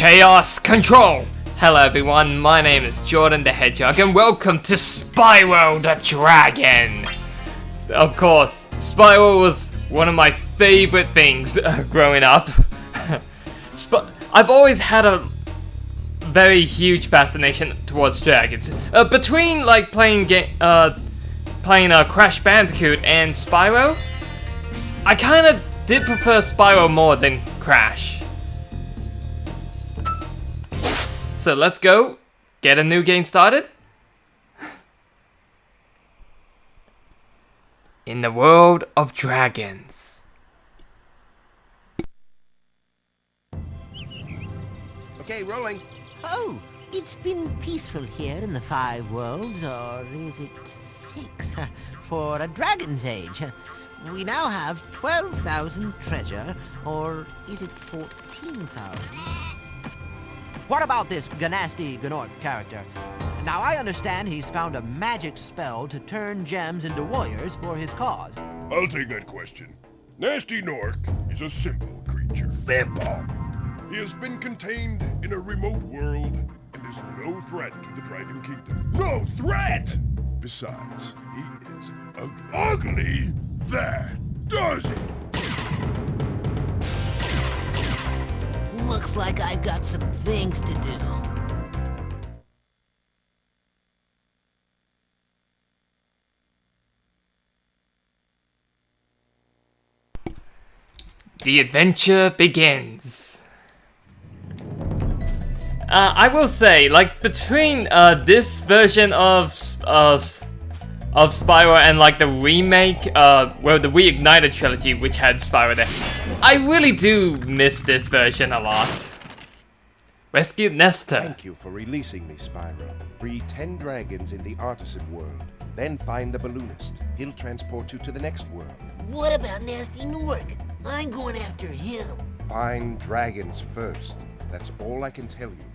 Chaos Control! Hello everyone, my name is Jordan the Hedgehog and welcome to Spyro the Dragon! Of course, Spyro was one of my favorite things growing up. I've always had a very huge fascination towards dragons. Between like playing Crash Bandicoot and Spyro, I kinda did prefer Spyro more than Crash. So let's go get a new game started. In the world of dragons. Okay, rolling. Oh, it's been peaceful here in the 5 worlds, or is it 6? For a dragon's age. We now have 12,000 treasure, or is it 14,000? What about this Gnasty Gnorc character? Now, I understand he's found a magic spell to turn gems into warriors for his cause. I'll take that question. Gnasty Gnorc is a simple creature. Simple! He has been contained in a remote world and is no threat to the Dragon Kingdom. No threat! Besides, he is ugly. Ugly? That does it! Looks like I've got some things to do. The adventure begins. I will say, like, between this version of Spyro and like the remake, the Reignited trilogy, which had Spyro there, I really do miss this version a lot. Rescue Nesta. Thank you for releasing me, Spyro. Free 10 dragons in the Artisan world. Then find the balloonist. He'll transport you to the next world. What about Gnasty Gnorc? I'm going after him. Find dragons first. That's all I can tell you.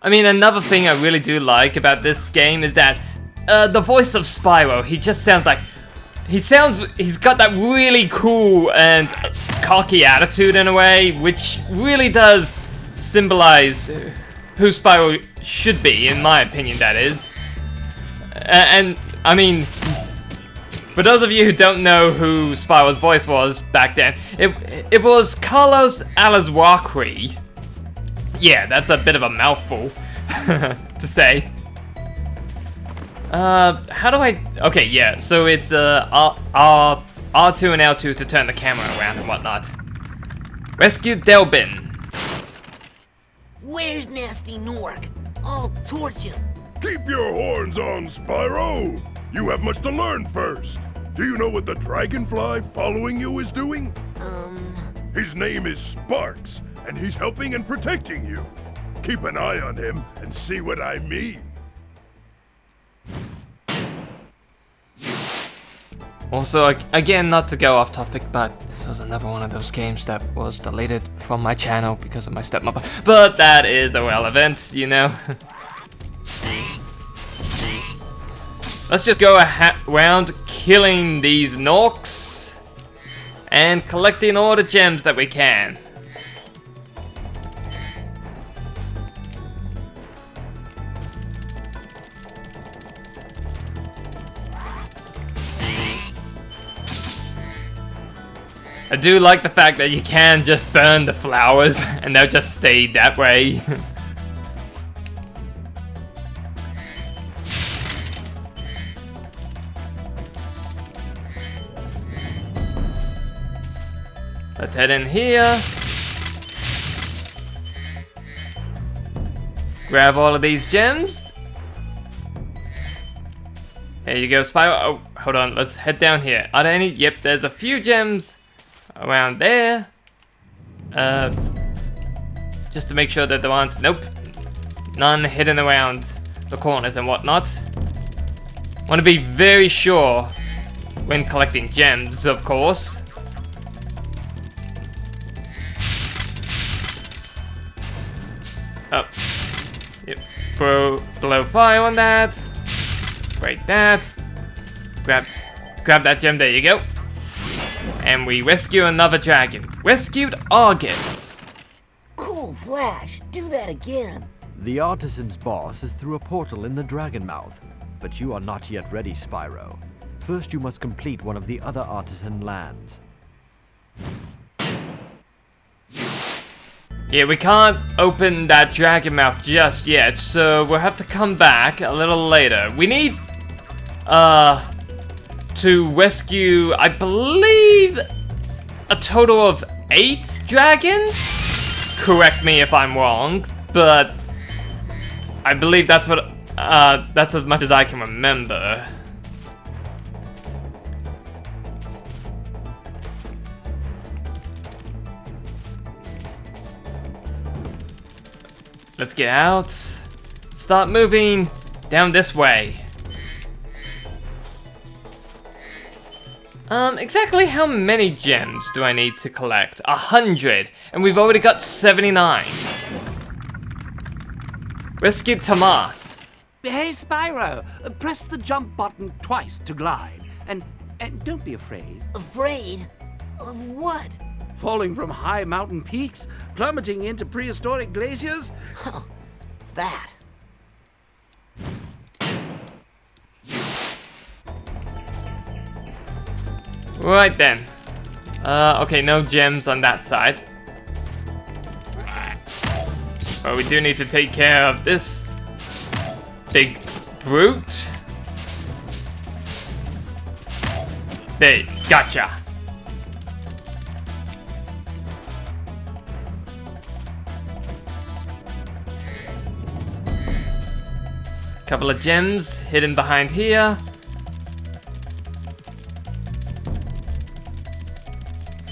I mean, another thing I really do like about this game is that the voice of Spyro, he just sounds like... he's got that really cool and cocky attitude in a way, which really does symbolize who Spyro should be, in my opinion, that is. And, I mean, for those of you who don't know who Spyro's voice was back then, it was Carlos Alazraqui. Yeah, that's a bit of a mouthful to say. How do I... okay, yeah, so it's R2 and L2 to turn the camera around and whatnot. Rescue Delbin. Where's Gnasty Gnorc? I'll torch him. Keep your horns on, Spyro! You have much to learn first. Do you know what the dragonfly following you is doing? His name is Sparks, and he's helping and protecting you. Keep an eye on him and see what I mean. Also, again, not to go off topic, but this was another one of those games that was deleted from my channel because of my stepmother. But that is irrelevant, you know. Let's just go around killing these Gnorcs and collecting all the gems that we can. I do like the fact that you can just burn the flowers and they'll just stay that way. Let's head in here. Grab all of these gems. Here you go, Spyro. Oh, hold on. Let's head down here. Are there any? Yep, there's a few gems around there. Just to make sure that there aren't... nope. None hidden around the corners and whatnot. Want to be very sure when collecting gems, of course. Oh. Yep. Blow fire on that. Break that. Grab that gem. There you go. And we rescue another dragon. Rescued Argus. Cool flash. Do that again. The Artisan's boss is through a portal in the Dragon Mouth, but you are not yet ready, Spyro. First, you must complete one of the other Artisan lands. Yeah, we can't open that dragon mouth just yet, so we'll have to come back a little later. We need, to rescue, I believe, a total of 8 dragons? Correct me if I'm wrong, but I believe that's what, that's as much as I can remember. Let's get out. Start moving down this way. Exactly how many gems do I need to collect? 100, and we've already got 79. Rescue Tomas. Hey, Spyro, press the jump button twice to glide. And don't be afraid. Afraid? Of what? Falling from high mountain peaks? Plummeting into prehistoric glaciers? Oh, that. Right then. Okay, no gems on that side. But we do need to take care of this big brute. There, gotcha. Couple of gems hidden behind here.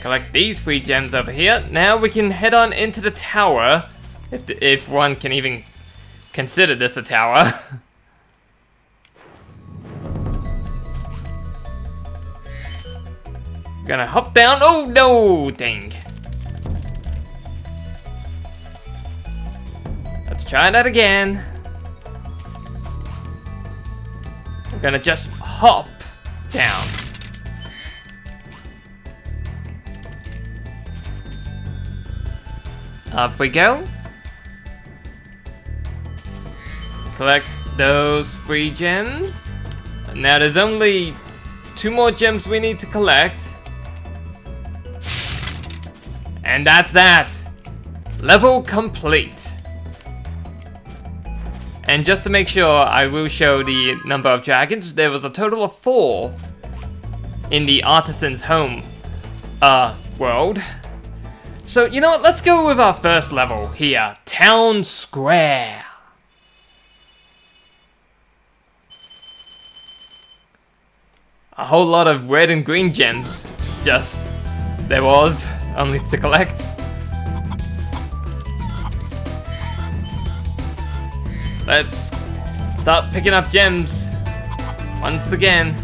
Collect these 3 gems over here. Now we can head on into the tower, if one can even consider this a tower. Gonna hop down. Oh no, dang. Let's try that again. I'm gonna just hop down. Up we go. Collect those 3 gems. Now there's only 2 more gems we need to collect. And that's that. Level complete. And just to make sure, I will show the number of dragons. There was a total of 4 in the Artisan's home world. So, you know what? Let's go with our first level here. Town Square. A whole lot of red and green gems. Just, there was, only to collect. Let's start picking up gems once again.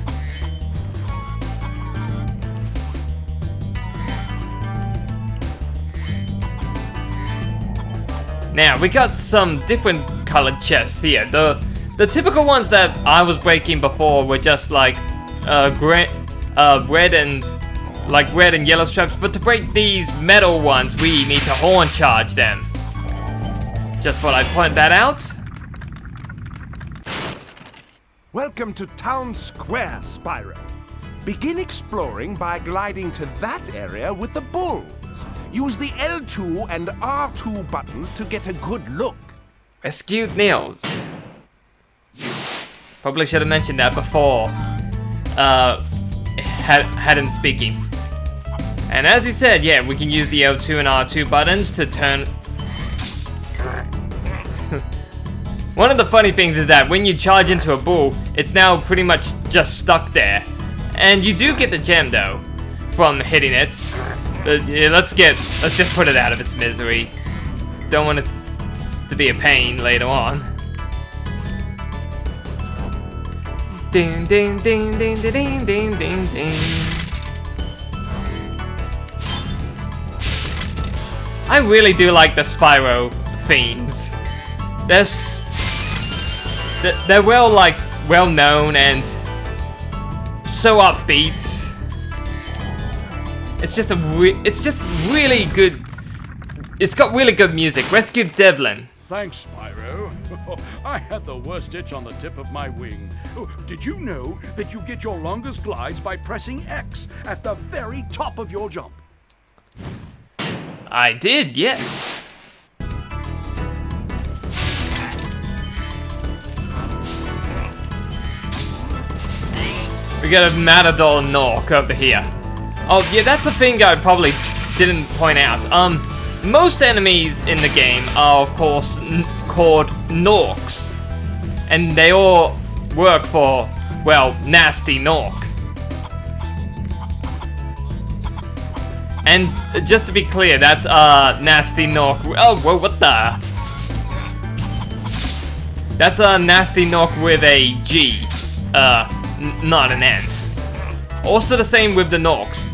Now, we got some different colored chests here. The typical ones that I was breaking before were just like red and yellow stripes, but to break these metal ones, we need to horn charge them. Just thought I'd point that out. Welcome to Town Square, Spyro. Begin exploring by gliding to that area with the bulls. Use the L2 and R2 buttons to get a good look. Rescued Niels. Probably should have mentioned that before. Had him speaking. And as he said, yeah, we can use the L2 and R2 buttons to turn. One of the funny things is that when you charge into a bull, it's now pretty much just stuck there. And you do get the gem though, from hitting it. Yeah, let's just put it out of its misery. Don't want it to be a pain later on. Ding ding ding ding ding ding ding ding ding. I really do like the Spyro themes. They're well known and so upbeat. It's just really good. It's got really good music. Rescue Devlin. Thanks, Spyro. I had the worst itch on the tip of my wing. Oh, did you know that you get your longest glides by pressing X at the very top of your jump? I did, yes. We got a Matador Gnorc over here. Oh, yeah, that's a thing I probably didn't point out. Most enemies in the game are, of course, called Gnorcs. And they all work for, well, Gnasty Gnorc. And just to be clear, that's Gnasty Gnorc. Oh, whoa, what the? That's a Gnasty Gnorc with a G, not an N. Also the same with the Gnorcs.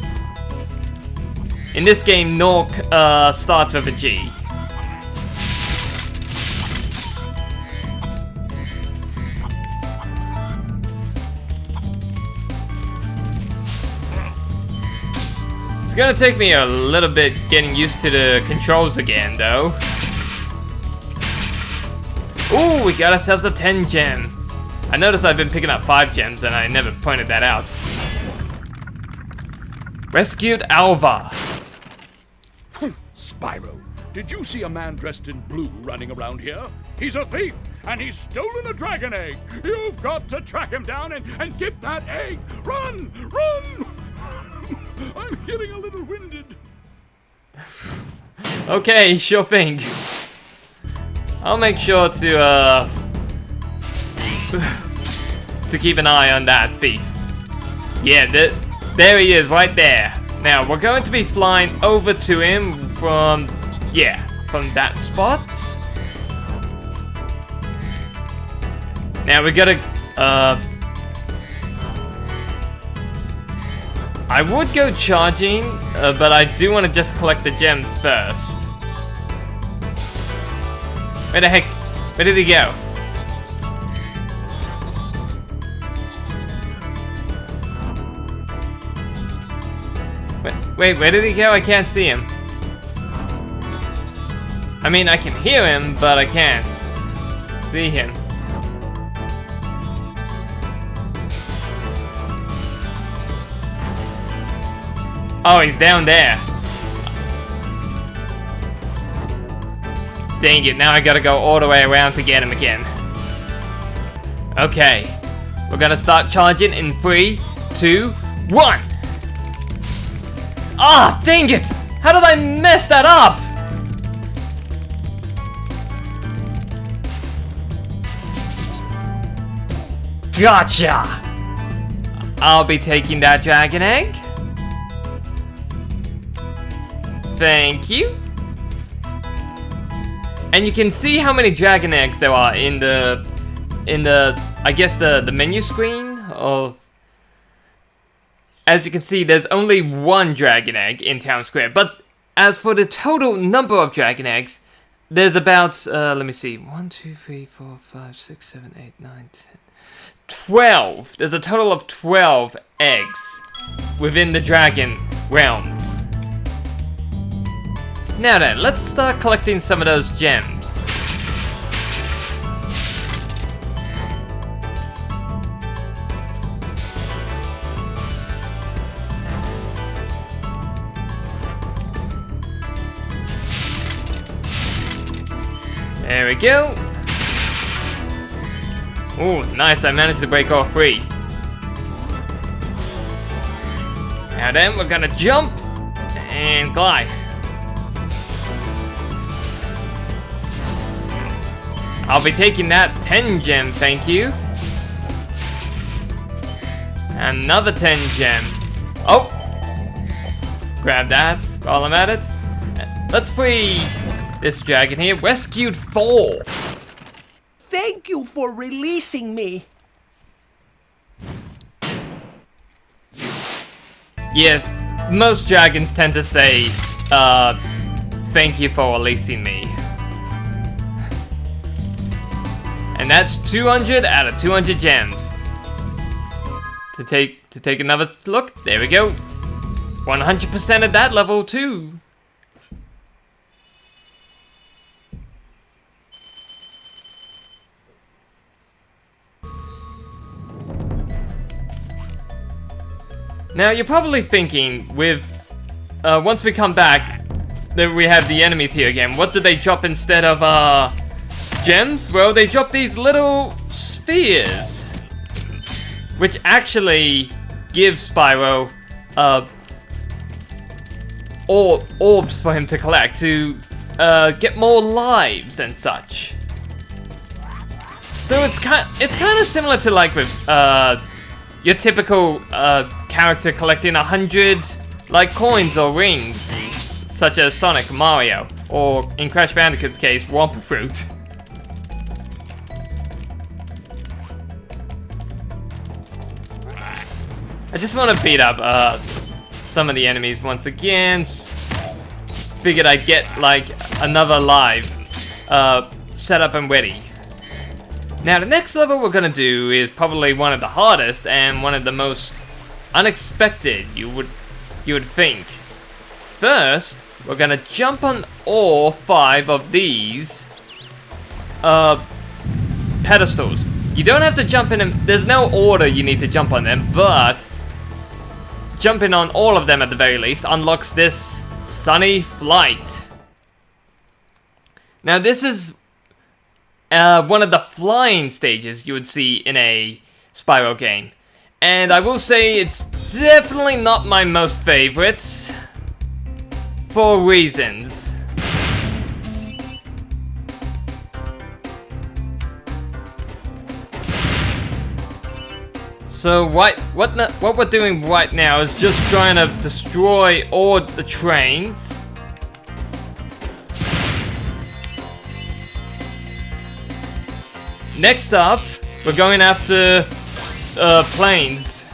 In this game, Gnorc starts with a G. It's gonna take me a little bit getting used to the controls again, though. Ooh, we got ourselves a 10 gem. I noticed I've been picking up 5 gems and I never pointed that out. Rescued Alva. Spyro, did you see a man dressed in blue running around here? He's a thief, and he's stolen a dragon egg. You've got to track him down and get that egg. Run! Run! I'm getting a little winded. Okay, sure thing. I'll make sure to keep an eye on that thief. Yeah, there he is, right there. Now, we're going to be flying over to him from that spot. Now, we gotta, I would go charging, but I do want to just collect the gems first. Where the heck? Where did he go? Wait, where did he go? I can't see him. I mean, I can hear him, but I can't see him. Oh, he's down there. Dang it, now I gotta go all the way around to get him again. Okay, we're gonna start charging in 3, 2, 1. Ah, dang it! How did I mess that up? Gotcha! I'll be taking that dragon egg. Thank you. And you can see how many dragon eggs there are in the I guess the menu screen of. As you can see, there's only 1 dragon egg in Town Square. But as for the total number of dragon eggs, there's about, let me see, 1, 2, 3, 4, 5, 6, 7, 8, 9, 10, 12. There's a total of 12 eggs within the dragon realms. Now then, let's start collecting some of those gems. There we go. Ooh, nice, I managed to break all 3. Now then, we're gonna jump and glide. I'll be taking that 10 gem, thank you. Another 10 gem. Oh! Grab that while I'm at it. Let's free this dragon here. Rescued 4. Thank you for releasing me. Yes, most dragons tend to say, thank you for releasing me. And that's 200 out of 200 gems. To take another look, there we go. 100% at that level too. Now you're probably thinking, with once we come back, that we have the enemies here again. What did they drop instead of gems? Well, they dropped these little spheres, which actually give Spyro orbs for him to collect to get more lives and such. So it's kind of similar to like with your typical character collecting 100 like coins or rings, such as Sonic, Mario, or in Crash Bandicoot's case, Wumpa Fruit. I just want to beat up some of the enemies once again. Figured I'd get like another live set up and ready. Now the next level we're gonna do is probably one of the hardest and one of the most unexpected you would think. First, we're gonna jump on all 5 of these pedestals. You don't have to jump in them. There's no order you need to jump on them, but jumping on all of them at the very least unlocks this sunny flight. Now this is one of the flying stages you would see in a Spyro game. And I will say it's definitely not my most favorite, for reasons. So what we're doing right now is just trying to destroy all the trains. Next up, we're going after planes.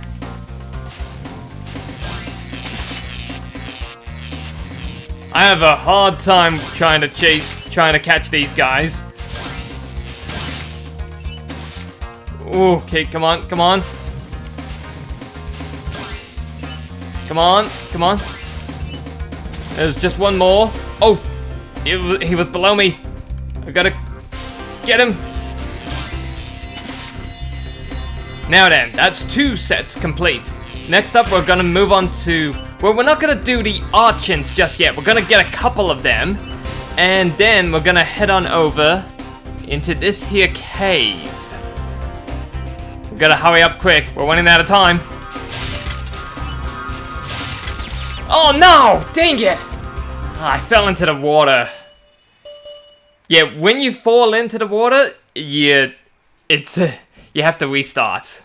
I have a hard time trying to catch these guys. Okay, come on. Come on. There's just one more. Oh, he was below me. I gotta get him. Now then, that's 2 sets complete. Next up, we're gonna move on to... Well, we're not gonna do the Archons just yet. We're gonna get a couple of them. And then we're gonna head on over into this here cave. We gotta hurry up quick. We're running out of time. Oh no! Dang it! I fell into the water. Yeah, when you fall into the water, you have to restart.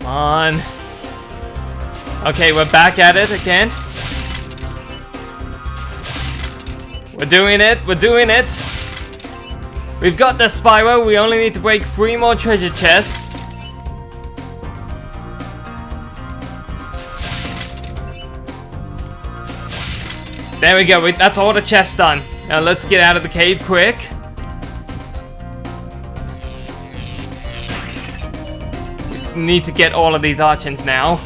On. Okay, we're back at it again. We're doing it. We've got the Spyro. We only need to break 3 more treasure chests. There we go. That's all the chests done. Now let's get out of the cave quick. Need to get all of these Archons now.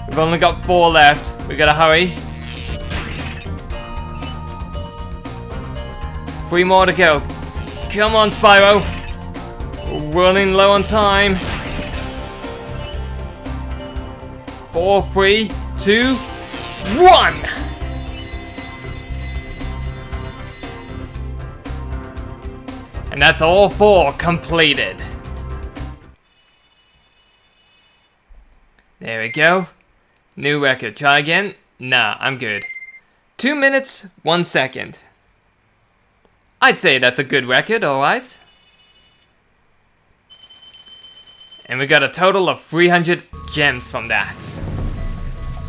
We've only got 4 left. We gotta hurry. 3 more to go. Come on, Spyro. We're running low on time. 4, 3, 2, 1! And that's all 4 completed. There we go. New record. Try again. Nah, I'm good. 2 minutes, 1 second. I'd say that's a good record, alright? And we got a total of 300 gems from that.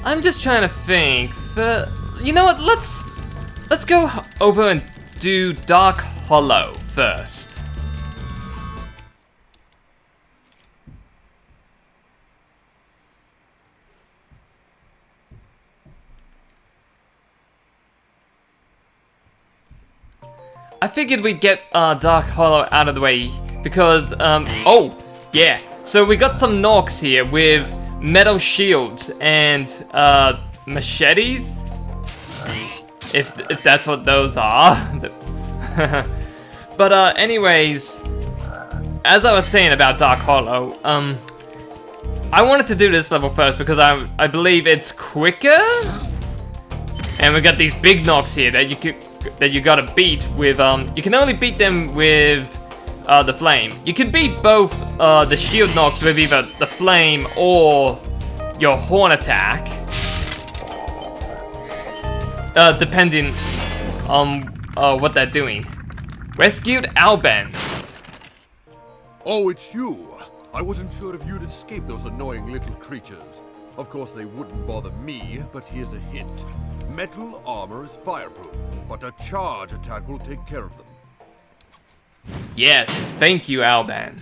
I'm just trying to think. You know what? Let's go over and do Dark Hollow first. I figured we'd get Dark Hollow out of the way because, oh, yeah. So we got some Gnorcs here with metal shields and machetes, if that's what those are. But anyways, as I was saying about Dark Hollow, I wanted to do this level first because I believe it's quicker, and we got these big Gnorcs here that you gotta beat with you can only beat them with the flame. You can beat both the shield Gnorcs with either the flame or your horn attack, depending on what they're doing. Rescued Alban. Oh, it's you. I wasn't sure if you'd escape those annoying little creatures. Of course, they wouldn't bother me, but here's a hint. Metal armor is fireproof, but a charge attack will take care of them. Yes, thank you, Alban.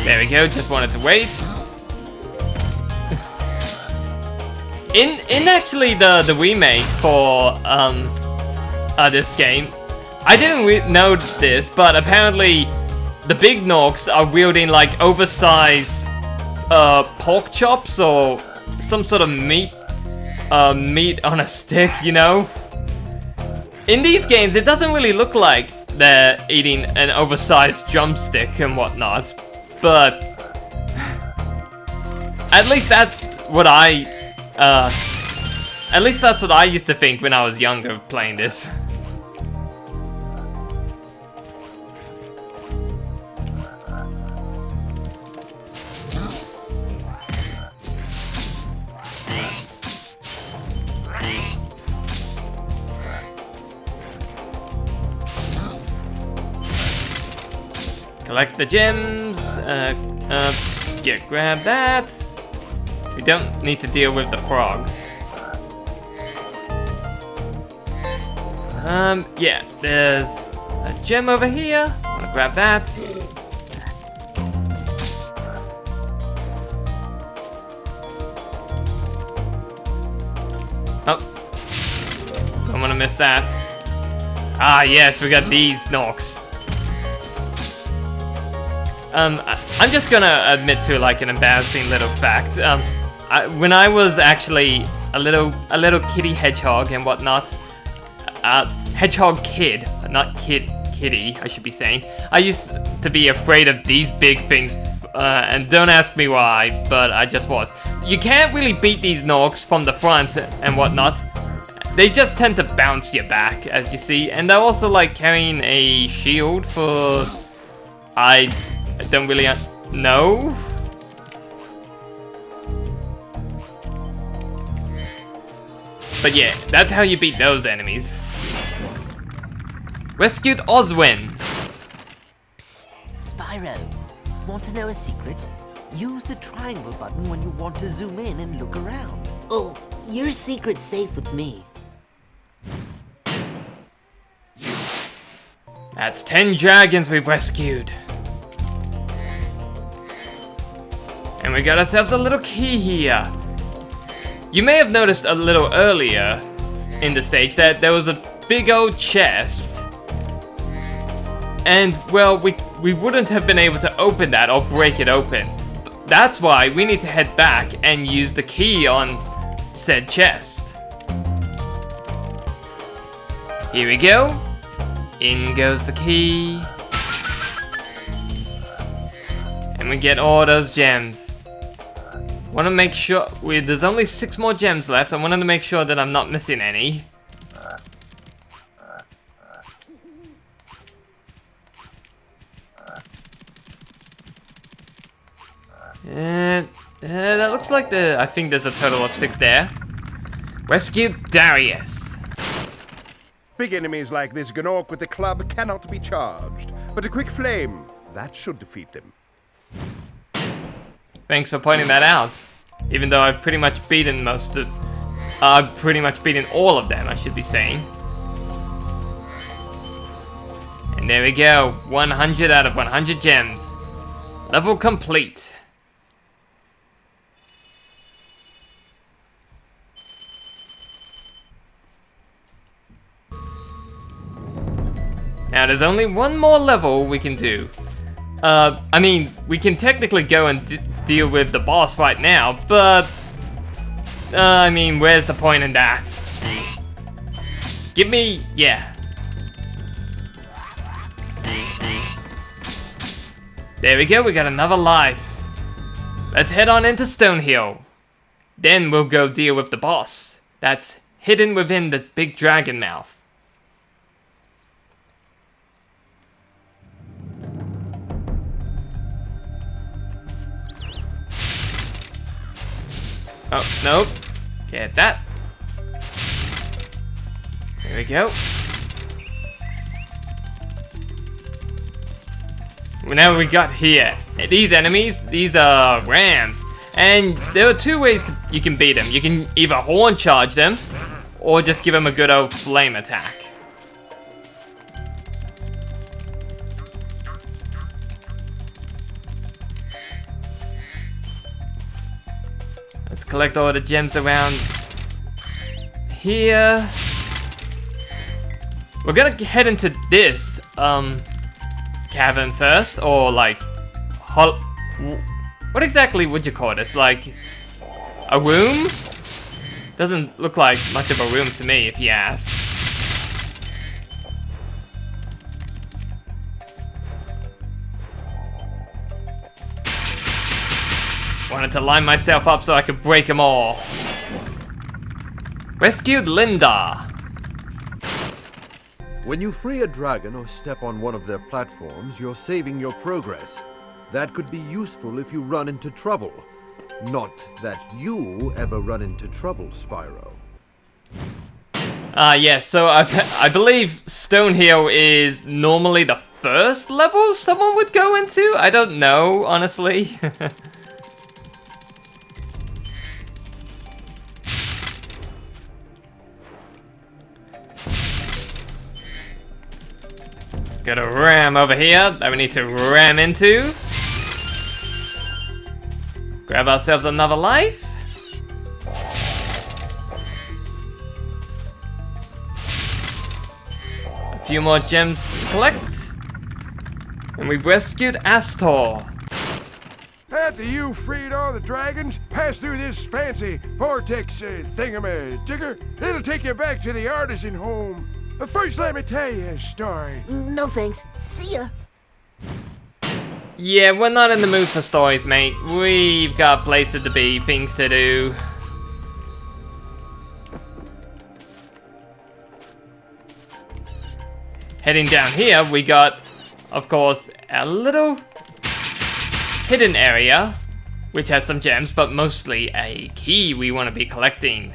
There we go, just wanted to wait. In actually the remake for this game, I didn't know this, but apparently the big Gnorcs are wielding like oversized pork chops or some sort of meat on a stick, you know? In these games, it doesn't really look like they're eating an oversized drumstick and whatnot, but at least that's what I used to think when I was younger playing this. Collect the gems. Yeah, grab that. We don't need to deal with the frogs. Yeah, there's a gem over here. I'm gonna grab that. Oh, don't wanna miss that. Ah, yes, we got these Gnorcs. I'm just gonna admit to like an embarrassing little fact. When I was actually a little kitty hedgehog and whatnot, hedgehog kid, not kitty, I should be saying. I used to be afraid of these big things, and don't ask me why, but I just was. You can't really beat these Gnorcs from the front and whatnot. They just tend to bounce you back, as you see, and they're also like carrying a shield for... I don't really know. But yeah, that's how you beat those enemies. Rescued Oswin. Psst, Spyro, want to know a secret? Use the triangle button when you want to zoom in and look around. Oh, your secret's safe with me. That's 10 dragons we've rescued. And we got ourselves a little key here. You may have noticed a little earlier in the stage that there was a big old chest. And, well, we we wouldn't have been able to open that or break it open. That's why we need to head back and use the key on said chest. Here we go. In goes the key. And we get all those gems. Want to make sure there's only 6 more gems left. I wanted to make sure that I'm not missing any. That looks like I think there's a total of 6 there. Rescue Darius. Big enemies like this Gnorc with the club cannot be charged, but a quick flame, that should defeat them. Thanks for pointing that out. Even though I've pretty much beaten I've pretty much beaten all of them, I should be saying. And there we go, 100 out of 100 gems. Level complete. Now there's only one more level we can do. I mean, we can technically go and deal with the boss right now, but I mean, where's the point in that? Give me, yeah. There we go, we got another life. Let's head on into Stonehill. Then we'll go deal with the boss that's hidden within the big dragon mouth. Oh, nope. Get that. There we go. Well, now we got here. These enemies, these are rams. And there are 2 ways you can beat them. You can either horn charge them, or just give them a good old flame attack. Let's collect all the gems around here. We're gonna head into this cavern first, or like what exactly would you call this? Like a room? Doesn't look like much of a room to me, if you ask. Wanted to line myself up so I could break them all. Rescued Linda. When you free a dragon or step on one of their platforms, you're saving your progress. That could be useful if you run into trouble. Not that you ever run into trouble, Spyro. Yes, so I believe Stonehill is normally the first level someone would go into? I don't know, honestly. Got a ram over here that we need to ram into. Grab ourselves another life. A few more gems to collect. And we've rescued Astor. After you freed all the dragons, pass through this fancy vortex thingamajigger. It'll take you back to the Artisan home. But first, let me tell you a story. No thanks. See ya. Yeah, we're not in the mood for stories, mate. We've got places to be, things to do. Heading down here, we got, of course, a little hidden area, which has some gems, but mostly a key we want to be collecting.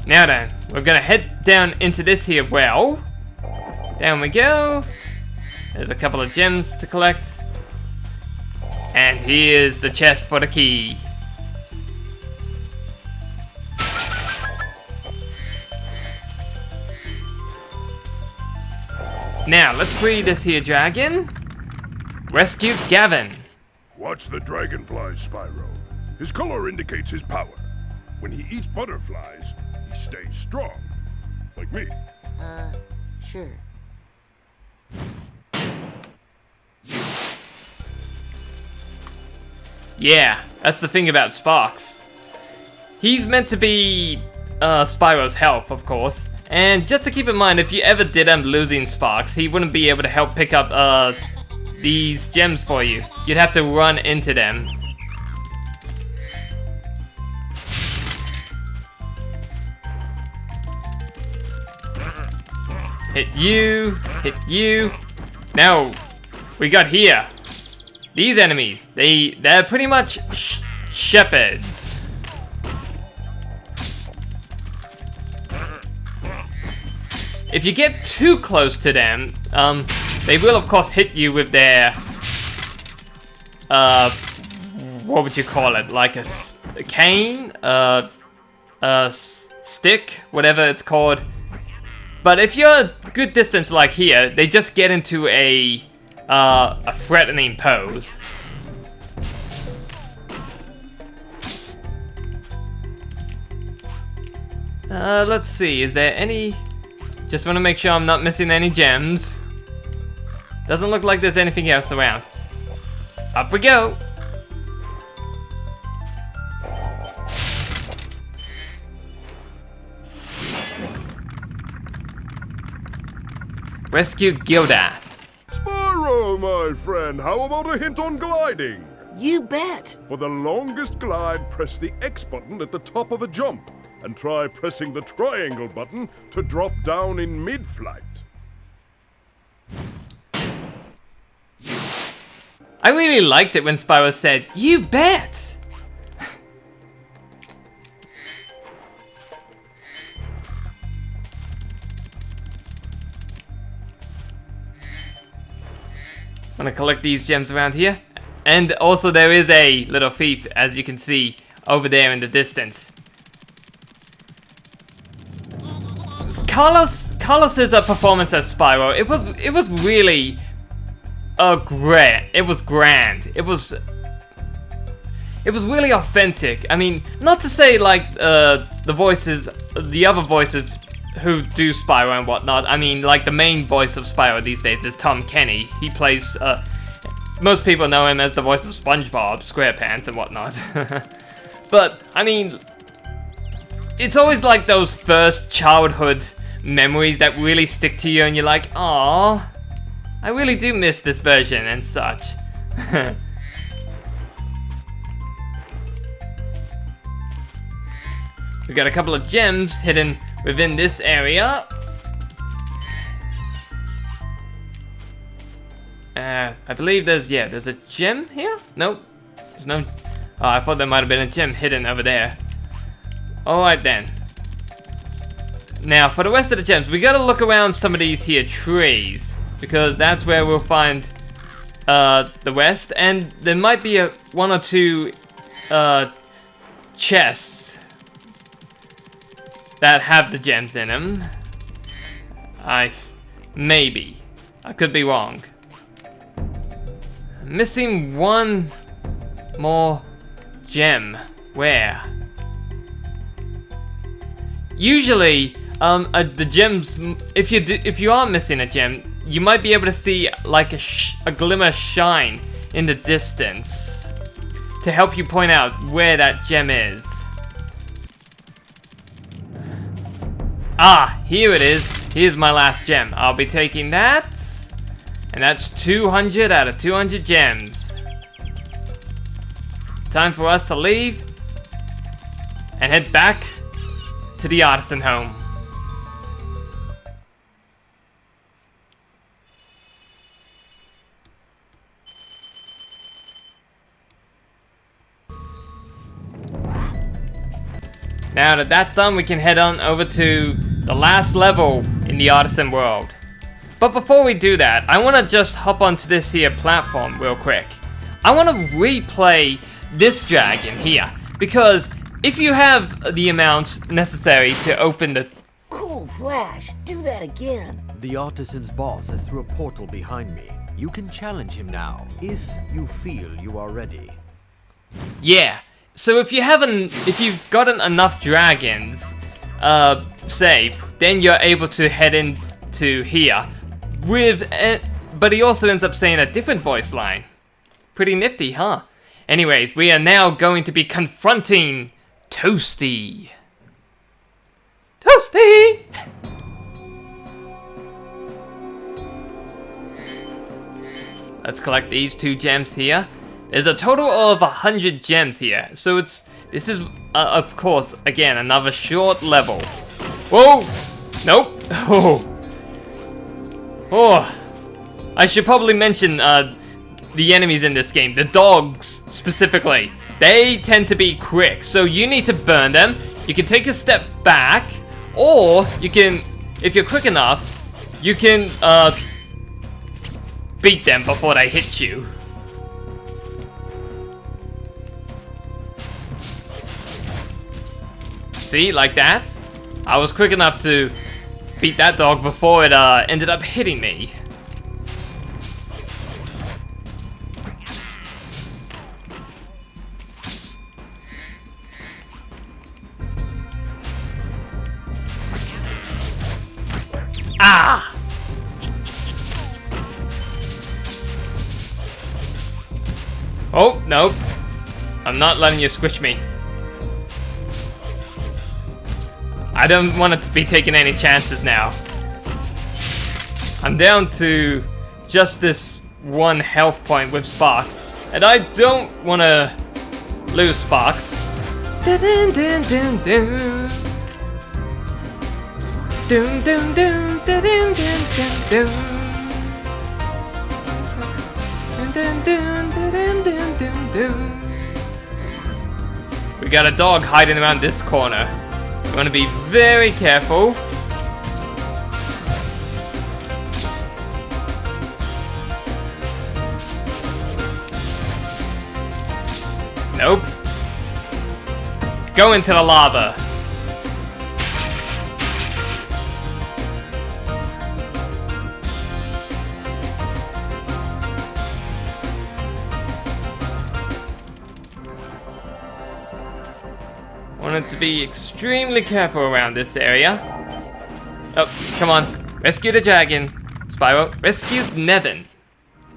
Now then, we're gonna head down into this here well. Down we go. There's a couple of gems to collect. And here's the chest for the key. Now, let's free this here dragon. Rescue Gavin. Watch the dragonflies, Spyro. His color indicates his power. When he eats butterflies, he stays strong. Like me. Sure. Yeah, that's the thing about Sparks. He's meant to be Spyro's health, of course. And just to keep in mind, if you ever did end up losing Sparks, he wouldn't be able to help pick up these gems for you. You'd have to run into them. Hit you, hit you. Now, we got here. These enemies, they're pretty much shepherds. If you get too close to them, they will of course hit you with their, what would you call it? Like a cane? A stick? Whatever it's called. But if you're a good distance like here, they just get into a threatening pose. Let's see, is there any... Just want to make sure I'm not missing any gems. Doesn't look like there's anything else around. Up we go! Rescue Gildas. Spyro, my friend, how about a hint on gliding? You bet. For the longest glide, press the X button at the top of a jump. And try pressing the triangle button to drop down in mid-flight. I really liked it when Spyro said, "You bet!" I'm gonna collect these gems around here. And also there is a little thief, as you can see, over there in the distance. Carlos's performance as Spyro, it was really great. It was grand. It was really authentic. I mean, not to say like the other voices who do Spyro and whatnot. I mean, like the main voice of Spyro these days is Tom Kenny. He plays. Most people know him as the voice of SpongeBob SquarePants and whatnot. But I mean, it's always like those first childhood memories that really stick to you and you're like, "Aww, I really do miss this version," and such. We got a couple of gems hidden within this area. I believe there's a gem here? Nope, there's no... Oh, I thought there might have been a gem hidden over there. Alright then. Now, for the rest of the gems, we gotta look around some of these here trees, because that's where we'll find the rest, and there might be one or two chests that have the gems in them. Maybe. I could be wrong. I'm missing one more gem. Where? Usually, the gems, if you are missing a gem, you might be able to see like a glimmer shine in the distance to help you point out where that gem is. Ah, here it is. Here's my last gem. I'll be taking that. And that's 200 out of 200 gems. Time for us to leave and head back to the Artisan home. Now that that's done, we can head on over to the last level in the Artisan world. But before we do that, I want to just hop onto this here platform real quick. I want to replay this dragon here, because if you have the amount necessary to open the... Cool Flash, do that again. The Artisan's boss is through a portal behind me. You can challenge him now, if you feel you are ready. Yeah, So if you've gotten enough dragons saved, then you're able to head into here but he also ends up saying a different voice line. Pretty nifty, huh? Anyways, we are now going to be confronting Toasty. Toasty! Let's collect these 2 gems here. There's a total of 100 gems here, so this is of course again another short level. Whoa! Nope. Oh. I should probably mention the enemies in this game, the dogs specifically. They tend to be quick, so you need to burn them. You can take a step back, or you can, if you're quick enough, you can beat them before they hit you. See, like that? I was quick enough to beat that dog before it ended up hitting me. Ah! Oh, nope. I'm not letting you squish me. I don't want it to be taking any chances now. I'm down to just this 1 health point with Sparks, and I don't want to lose Sparks. Dun dun dun dun. Dun dun dun dun dun dun dun. Dun dun dun dun dun dun. We got a dog hiding around this corner. You want to be very careful. Nope. Go into the lava. Wanted to be extremely careful around this area. Oh, come on. Rescue the dragon. Spyro, rescue Nevin.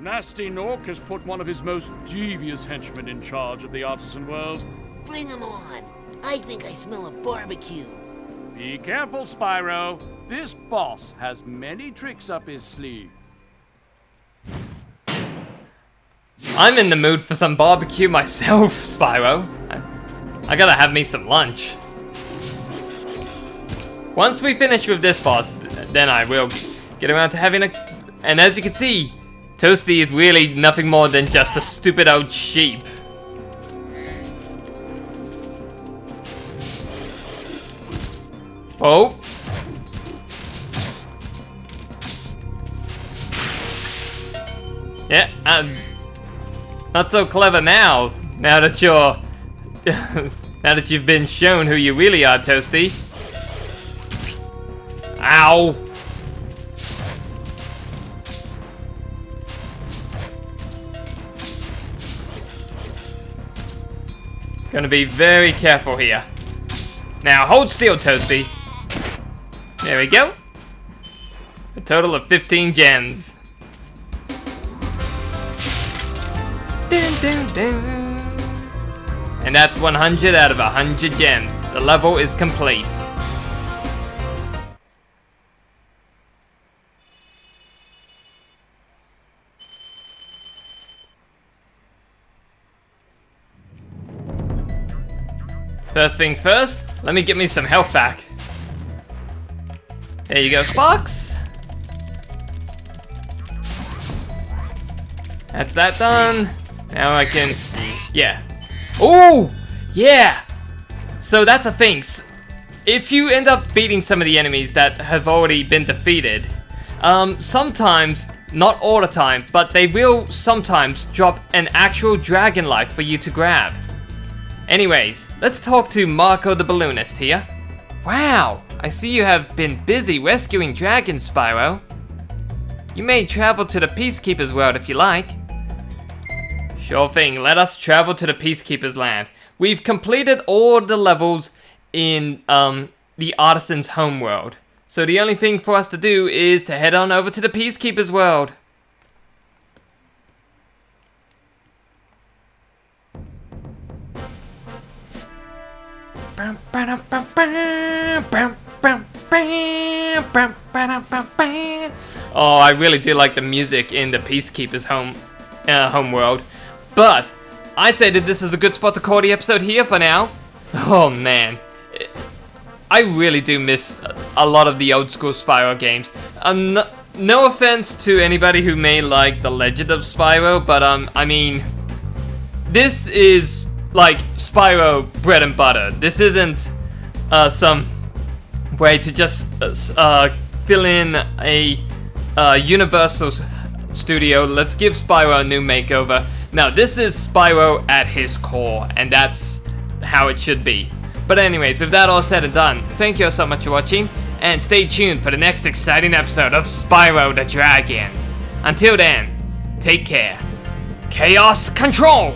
Gnasty Gnorc has put one of his most devious henchmen in charge of the Artisan world. Bring him on. I think I smell a barbecue. Be careful, Spyro. This boss has many tricks up his sleeve. I'm in the mood for some barbecue myself, Spyro. I gotta have me some lunch. Once we finish with this boss, then I will get around to having a... And as you can see, Toasty is really nothing more than just a stupid old sheep. Oh. Yeah, not so clever now. Now that you're... now that you've been shown who you really are, Toasty. Ow! Gonna be very careful here. Now hold still, Toasty. There we go. A total of 15 gems. Dun, dun, dun. And that's 100 out of 100 gems. The level is complete. First things first, let me get me some health back. There you go, Sparks. That's that done. Now I can, yeah. Oh, yeah. So that's a thing. If you end up beating some of the enemies that have already been defeated, sometimes, not all the time, but they will sometimes drop an actual dragon life for you to grab. Anyways, let's talk to Marco the Balloonist here. Wow, I see you have been busy rescuing dragons, Spyro. You may travel to the Peacekeeper's world if you like. Sure thing, let us travel to the Peacekeeper's land. we've completed all the levels in the Artisan's homeworld. So the only thing for us to do is to head on over to the Peacekeeper's world. Oh, I really do like the music in the Peacekeeper's homeworld. But I'd say that this is a good spot to call the episode here for now. Oh man, I really do miss a lot of the old school Spyro games. No offense to anybody who may like The Legend of Spyro, but I mean, this is like Spyro bread and butter. This isn't some way to just fill in a Universal studio. Let's give Spyro a new makeover. Now, this is Spyro at his core, and that's how it should be. But anyways, with that all said and done, thank you all so much for watching, and stay tuned for the next exciting episode of Spyro the Dragon. Until then, take care. Chaos Control!